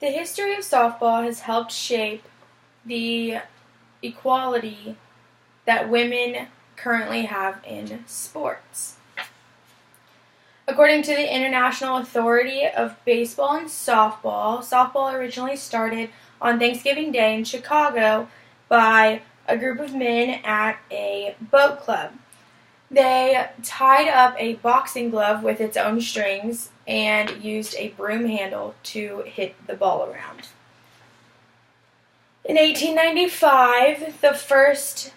The history of softball has helped shape the equality that women currently have in sports. According to the International Authority of Baseball and Softball, softball originally started on Thanksgiving Day in Chicago by a group of men at a boat club. They tied up a boxing glove with its own strings and used a broom handle to hit the ball around. In 1895, the first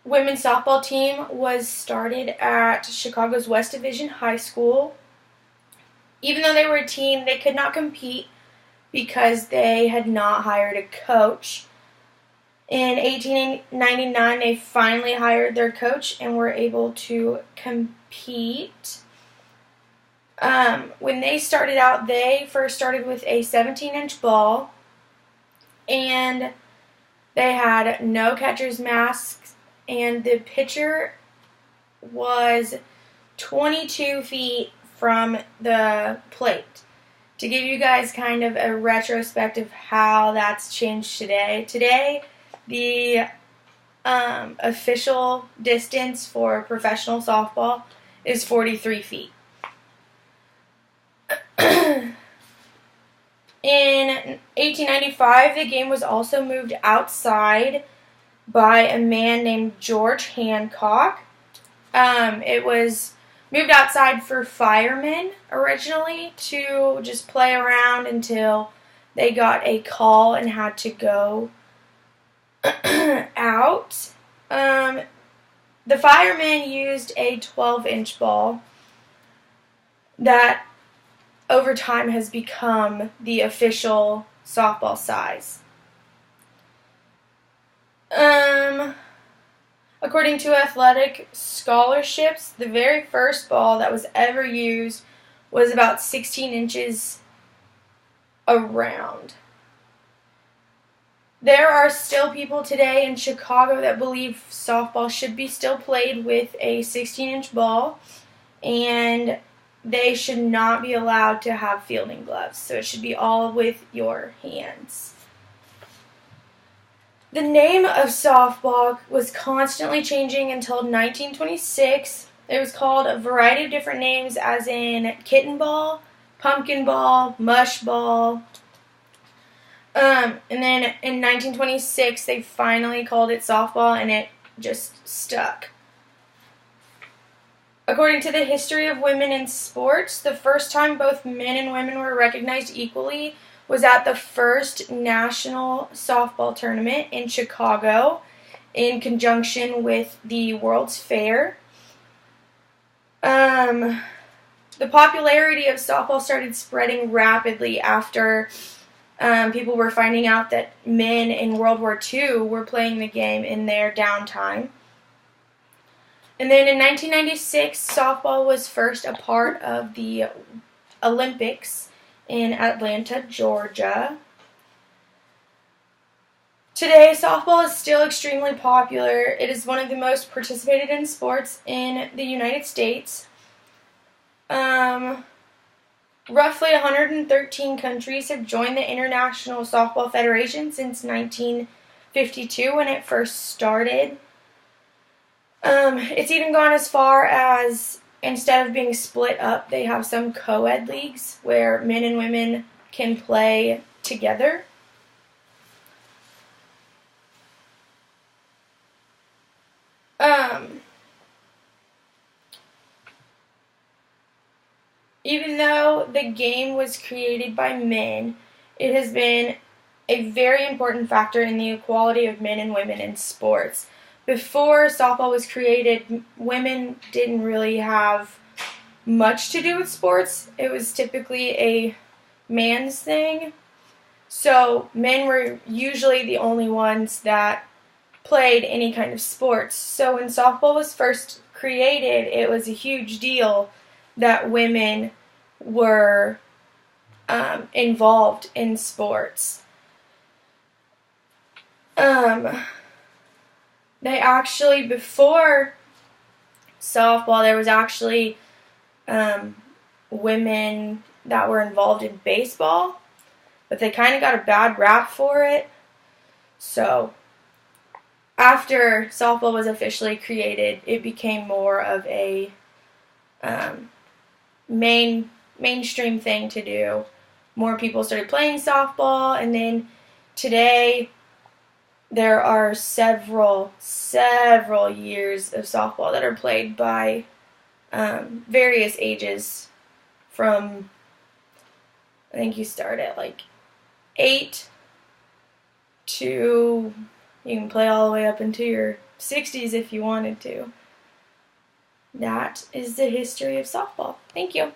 women's softball team was started at Chicago's West Division High School. Even though they were a team, they could not compete because they had not hired a coach. In 1899, they finally hired their coach and were able to compete. When they started out, they first started with a 17-inch ball, and they had no catcher's masks, and the pitcher was 22 feet from the plate. To give you guys kind of a retrospective of how that's changed today. Today, the official distance for professional softball is 43 feet. In 1895, the game was also moved outside by a man named George Hancock. It was moved outside for firemen originally to just play around until they got a call and had to go out. The firemen used a 12-inch ball that over time has become the official softball size. According to athletic scholarships, the very first ball that was ever used was about 16 inches around. There are still people today in Chicago that believe softball should be still played with a 16-inch ball, and they should not be allowed to have fielding gloves, so it should be all with your hands. The name of softball was constantly changing until 1926. It was called a variety of different names, as in kitten ball, pumpkin ball, mush ball. And then in 1926, they finally called it softball, and it just stuck. According to the history of women in sports, the first time both men and women were recognized equally was at the first national softball tournament in Chicago in conjunction with the World's Fair. The popularity of softball started spreading rapidly after people were finding out that men in World War II were playing the game in their downtime. And then in 1996, softball was first a part of the Olympics in Atlanta, Georgia. Today, softball is still extremely popular. It is one of the most participated in sports in the United States. Roughly 113 countries have joined the International Softball Federation since 1952 when it first started. It's even gone as far as, instead of being split up, they have some co-ed leagues where men and women can play together. Even though the game was created by men, it has been a very important factor in the equality of men and women in sports. Before softball was created, women didn't really have much to do with sports. It was typically a man's thing. So men were usually the only ones that played any kind of sports. So when softball was first created, it was a huge deal that women were involved in sports. They actually, before softball, there was actually women that were involved in baseball. but they kind of got a bad rap for it. So after softball was officially created, it became more of a mainstream thing to do. More people started playing softball, and then today there are several years of softball that are played by various ages. From, I think you start at like 8 to, you can play all the way up into your 60s if you wanted to. That is the history of softball. Thank you.